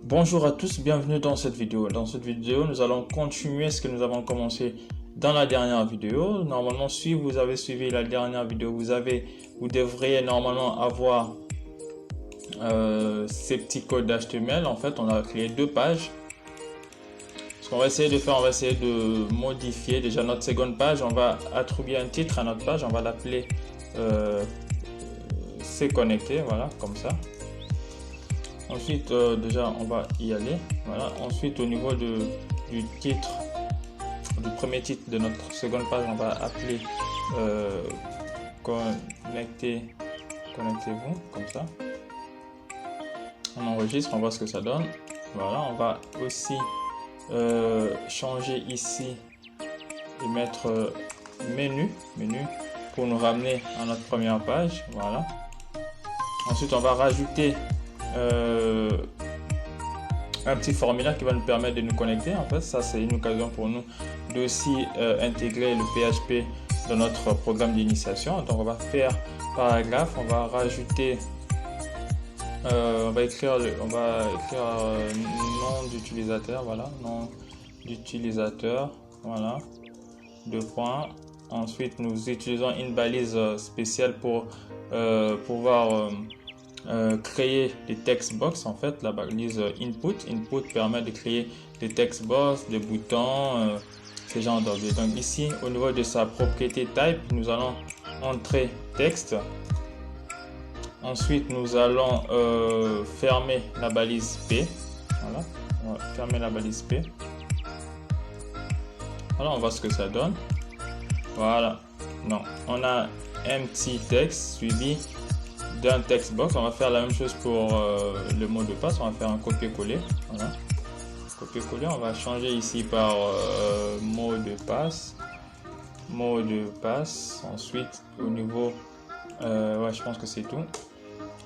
Bonjour à tous, bienvenue dans cette vidéo. Dans cette vidéo, nous allons continuer ce que nous avons commencé dans la dernière vidéo. Normalement, si vous avez suivi la dernière vidéo, vous devriez normalement avoir ces petits codes HTML. En fait, on a créé deux pages. Ce qu'on va essayer de faire, on va essayer de modifier déjà notre seconde page. On va attribuer un titre à notre page. On va l'appeler C'est connecté, voilà, comme ça. Ensuite, déjà, on va y aller. Voilà. Ensuite, au niveau du titre, du premier titre de notre seconde page, on va appeler connectez-vous, comme ça. On enregistre, on voit ce que ça donne. Voilà, on va aussi changer ici et mettre menu pour nous ramener à notre première page. Voilà. Ensuite, on va rajouter un petit formulaire qui va nous permettre de nous connecter. En fait, ça c'est une occasion pour nous de aussi intégrer le PHP dans notre programme d'initiation. Donc on va faire paragraphe, on va rajouter on va écrire nom d'utilisateur, voilà, nom d'utilisateur, voilà, deux points. Ensuite nous utilisons une balise spéciale pour pouvoir créer des text box. En fait, la balise input permet de créer des text box, des boutons, ce genre d'objets. Donc ici, au niveau de sa propriété type, nous allons entrer texte. Ensuite, nous allons fermer la balise P. Voilà, on va fermer la balise P. Voilà, on voit ce que ça donne. Voilà, non, on a un petit texte suivi d'un text box. On va faire la même chose pour le mot de passe. On va faire un copier-coller. Voilà. Copier-coller. On va changer ici par mot de passe. Mot de passe. Ensuite, au niveau, ouais, je pense que c'est tout.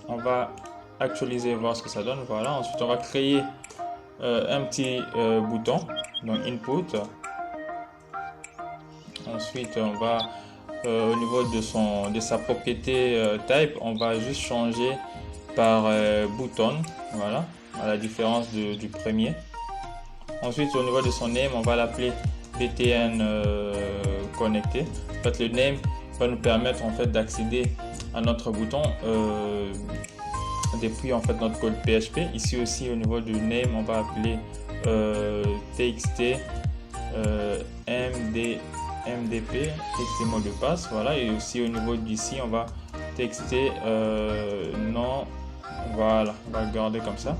On va actualiser, voir ce que ça donne. Voilà. Ensuite, on va créer un petit bouton. Donc input. Ensuite, on va au niveau de sa propriété type, on va juste changer par button, voilà, à la différence du premier. Ensuite, au niveau de son name, on va l'appeler btn connecté. En fait, le name va nous permettre en fait d'accéder à notre bouton depuis en fait notre code PHP. Ici aussi, au niveau du name, on va appeler txt MDP, texter mot de passe, voilà. Et aussi au niveau d'ici, on va texter non, voilà, on va le garder comme ça.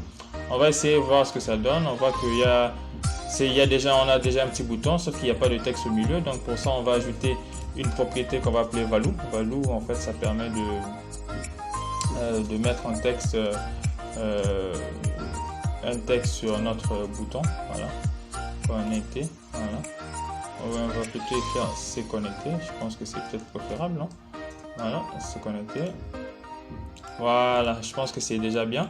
On va essayer de voir ce que ça donne. On voit qu'il y a, on a déjà un petit bouton, sauf qu'il n'y a pas de texte au milieu. Donc pour ça, on va ajouter une propriété qu'on va appeler value. Value, en fait, ça permet de mettre un texte sur notre bouton, voilà, connecté, voilà. On va plutôt écrire c'est connecté. Je pense que c'est peut-être préférable, non? Voilà, c'est connecté. Voilà, je pense que c'est déjà bien.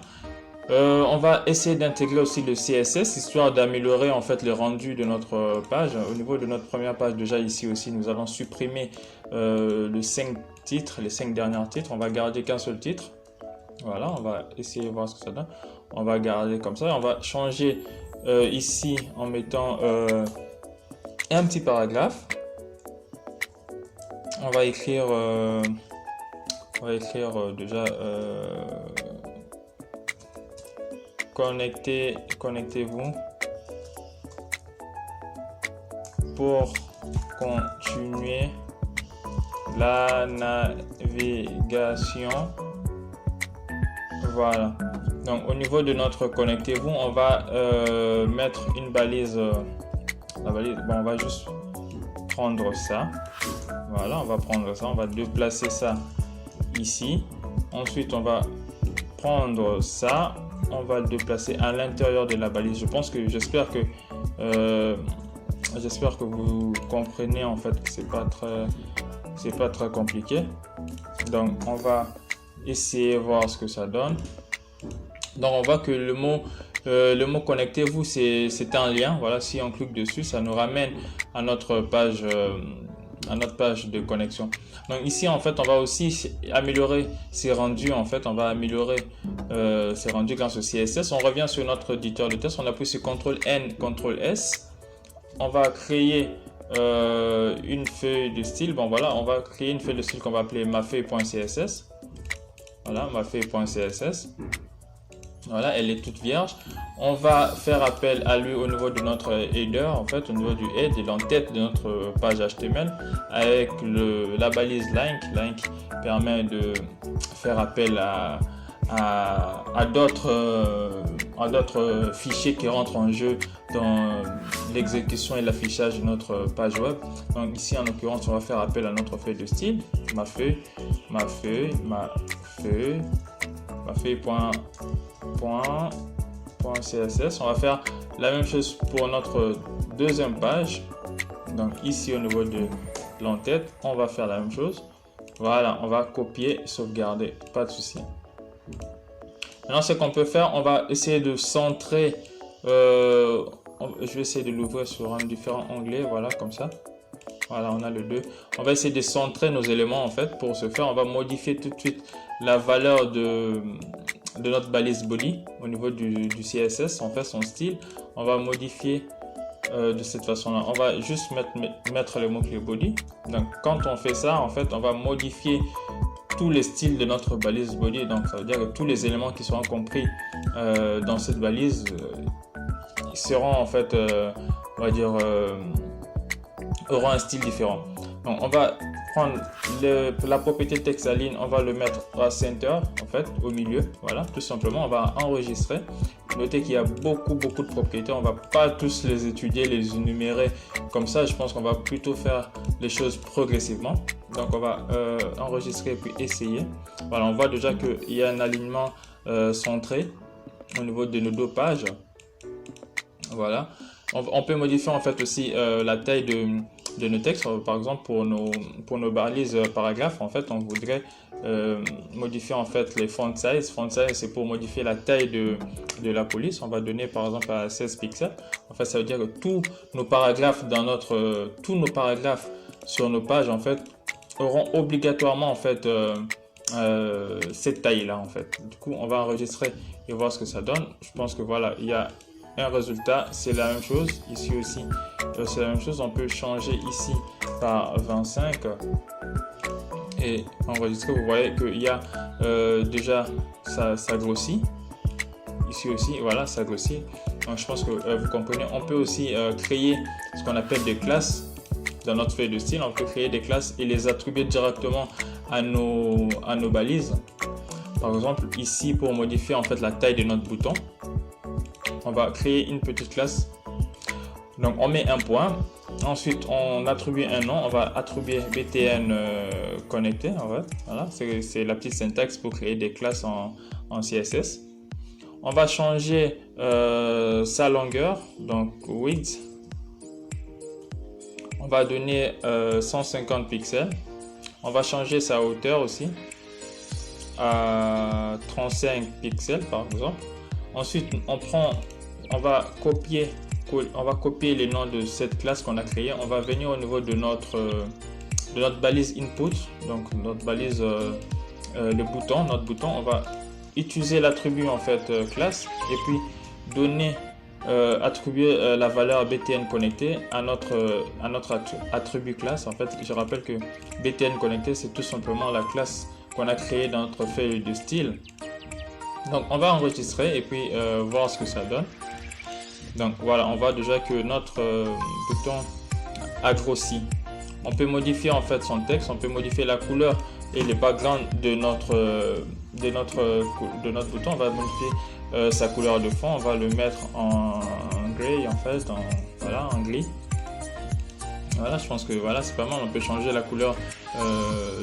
On va essayer d'intégrer aussi le CSS histoire d'améliorer en fait le rendu de notre page. Au niveau de notre première page, déjà ici aussi, nous allons supprimer les 5 titres, les 5 derniers titres. On va garder qu'un seul titre. Voilà, on va essayer de voir ce que ça donne. On va garder comme ça. On va changer ici en mettant un petit paragraphe. On va écrire déjà connectez-vous pour continuer la navigation. Voilà. Donc au niveau de notre connectez-vous, on va mettre une balise. La balise, bon, on va juste prendre ça. Voilà, on va prendre ça, on va déplacer ça ici. Ensuite, on va prendre ça, on va le déplacer à l'intérieur de la balise. J'espère que vous comprenez en fait que c'est pas très compliqué. Donc, on va essayer de voir ce que ça donne. Donc, on voit que le mot connectez-vous, c'est un lien. Voilà, si on clique dessus, ça nous ramène à notre page page de connexion. Donc ici en fait on va aussi améliorer ces rendus, en fait on va améliorer ces rendus grâce au CSS. On revient sur notre éditeur de test, on appuie sur CTRL N, CTRL S, on va créer une feuille de style. Bon voilà, on va créer une feuille de style qu'on va appeler mafeuille.css. Voilà, mafeuille.css. Voilà, elle est toute vierge. On va faire appel à lui au niveau de notre header, en fait, au niveau du head, de l'entête de notre page HTML, avec la balise link. Link permet de faire appel à d'autres fichiers qui rentrent en jeu dans l'exécution et l'affichage de notre page web. Donc ici, en l'occurrence, on va faire appel à notre feuille de style, mafeuille.css. On va faire la même chose pour notre deuxième page. Donc ici au niveau de l'entête, on va faire la même chose. Voilà, on va copier, sauvegarder, pas de souci. Maintenant, ce qu'on peut faire, on va essayer de centrer. Je vais essayer de l'ouvrir sur un différent onglet, voilà, comme ça. Voilà, on a le 2. On va essayer de centrer nos éléments, en fait. Pour ce faire, on va modifier tout de suite la valeur de notre balise body au niveau du CSS. On fait son style. On va modifier de cette façon-là. On va juste mettre le mot-clé body. Donc, quand on fait ça, en fait, on va modifier tous les styles de notre balise body. Donc, ça veut dire que tous les éléments qui seront compris dans cette balise seront, en fait, on va dire, auront un style différent. Donc, on va prendre la propriété text align, on va le mettre à center, en fait, au milieu. Voilà, tout simplement, on va enregistrer. Notez qu'il y a beaucoup de propriétés. On va pas tous les étudier, les énumérer comme ça. Je pense qu'on va plutôt faire les choses progressivement. Donc, on va enregistrer et puis essayer. Voilà, on voit déjà qu'il y a un alignement centré au niveau de nos deux pages. Voilà. On peut modifier en fait aussi la taille de nos textes. Par exemple, pour nos balises paragraphes, en fait, on voudrait modifier en fait les font size. Font size, c'est pour modifier la taille de la police. On va donner par exemple à 16 pixels. En fait, ça veut dire que tous nos paragraphes sur nos pages en fait auront obligatoirement en fait cette taille là en fait. Du coup, on va enregistrer et voir ce que ça donne. Je pense que voilà, il y a un résultat, c'est la même chose ici aussi, c'est la même chose. On peut changer ici par 25 et enregistrer. Vous voyez qu'il y a déjà ça grossit ici aussi, voilà, ça grossit. Donc je pense que vous comprenez. On peut aussi créer ce qu'on appelle des classes dans notre feuille de style. On peut créer des classes et les attribuer directement à nos balises. Par exemple ici, pour modifier en fait la taille de notre bouton, on va créer une petite classe. Donc on met un point, ensuite on attribue un nom, on va attribuer btn connecté en fait. Voilà, c'est la petite syntaxe pour créer des classes en CSS. On va changer sa longueur, donc width. On va donner 150 pixels. On va changer sa hauteur aussi à 35 pixels par exemple. Ensuite on va copier les noms de cette classe qu'on a créée. On va venir au niveau de notre balise input, donc notre balise notre bouton. On va utiliser l'attribut en fait classe et puis donner attribuer la valeur btn connecté à notre attribut classe. En fait, je rappelle que btn connecté, c'est tout simplement la classe qu'on a créée dans notre feuille de style. Donc on va enregistrer et puis voir ce que ça donne. Donc voilà, on voit déjà que notre bouton a grossi. On peut modifier en fait son texte, on peut modifier la couleur et le background de notre bouton. On va modifier sa couleur de fond, on va le mettre en gray en fait, voilà, en gris. Voilà, je pense que voilà, c'est pas mal. On peut changer la couleur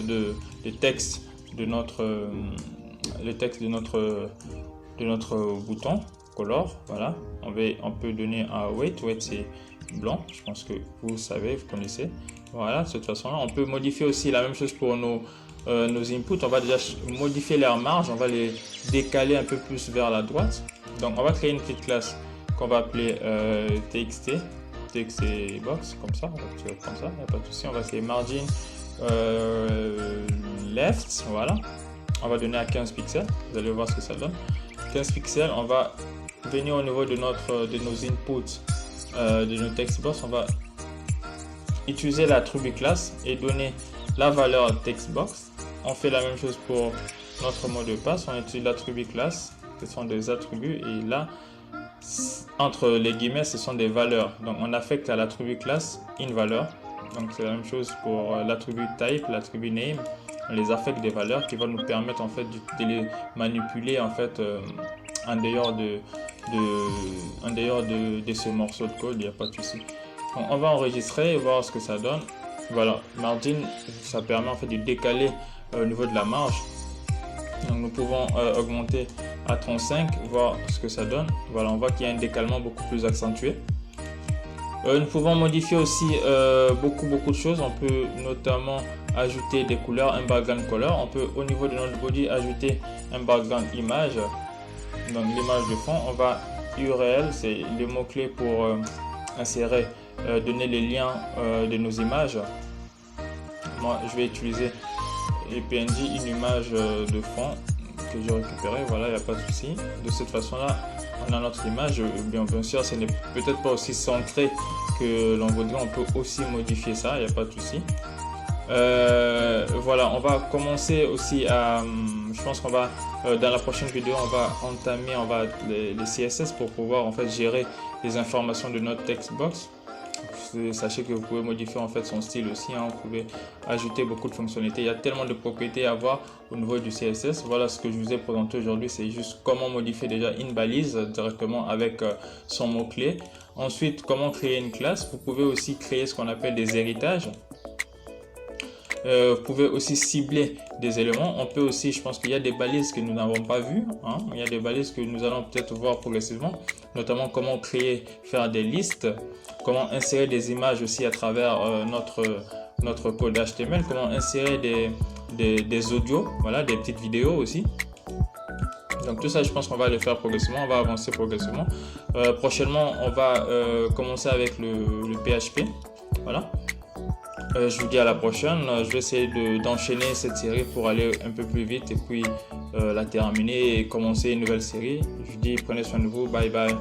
des textes de notre bouton color. Voilà, on peut donner un weight c'est blanc. Je pense que vous savez, vous connaissez. Voilà, de cette façon là on peut modifier aussi la même chose pour nos inputs. On va déjà modifier leur marge, on va les décaler un peu plus vers la droite. Donc on va créer une petite classe qu'on va appeler txt. texte box comme ça, on va prendre ça, il n'y a pas de souci. On va essayer margin left, voilà. On va donner à 15 pixels, vous allez voir ce que ça donne. 15 pixels, on va venir au niveau de nos inputs de nos text box, on va utiliser l'attribut classe et donner la valeur text box. On fait la même chose pour notre mot de passe, on utilise l'attribut classe, ce sont des attributs, et là entre les guillemets ce sont des valeurs, donc on affecte à l'attribut classe une valeur. Donc c'est la même chose pour l'attribut type, l'attribut name, on les affecte des valeurs qui vont nous permettre en fait de les manipuler en fait en dehors de ce morceau de code, il n'y a pas de souci. Donc, on va enregistrer et voir ce que ça donne. Voilà, margin, ça permet en fait de décaler au niveau de la marge. Donc nous pouvons augmenter à 35, voir ce que ça donne. Voilà, on voit qu'il y a un décalement beaucoup plus accentué. Nous pouvons modifier aussi beaucoup de choses. On peut notamment ajouter des couleurs, un background color. On peut au niveau de notre body ajouter un background image. Donc l'image de fond, on va URL, c'est les mots-clés pour insérer, donner les liens de nos images. Moi je vais utiliser les PNG, une image de fond que j'ai récupérée, voilà, il n'y a pas de souci. De cette façon là on a notre image, bien sûr ce n'est peut-être pas aussi centré que l'on voudrait, on peut aussi modifier ça, il n'y a pas de souci. Voilà, on va commencer aussi à, je pense qu'on va dans la prochaine vidéo on va entamer les CSS pour pouvoir en fait gérer les informations de notre text box. Sachez que vous pouvez modifier en fait son style aussi, hein. Vous pouvez ajouter beaucoup de fonctionnalités, il y a tellement de propriétés à voir au niveau du CSS. Voilà ce que je vous ai présenté aujourd'hui, c'est juste comment modifier déjà une balise directement avec son mot-clé. Ensuite, comment créer une classe. Vous pouvez aussi créer ce qu'on appelle des héritages. Vous pouvez aussi cibler des éléments. On peut aussi, je pense qu'il y a des balises que nous n'avons pas vues, hein. Il y a des balises que nous allons peut-être voir progressivement, notamment comment créer, faire des listes, comment insérer des images aussi à travers notre code HTML, comment insérer des audios, voilà, des petites vidéos aussi. Donc tout ça, je pense qu'on va le faire progressivement, on va avancer progressivement. Prochainement, on va commencer avec le PHP, voilà. Je vous dis à la prochaine. Je vais essayer d'enchaîner cette série pour aller un peu plus vite et puis la terminer et commencer une nouvelle série. Je vous dis prenez soin de vous, bye bye.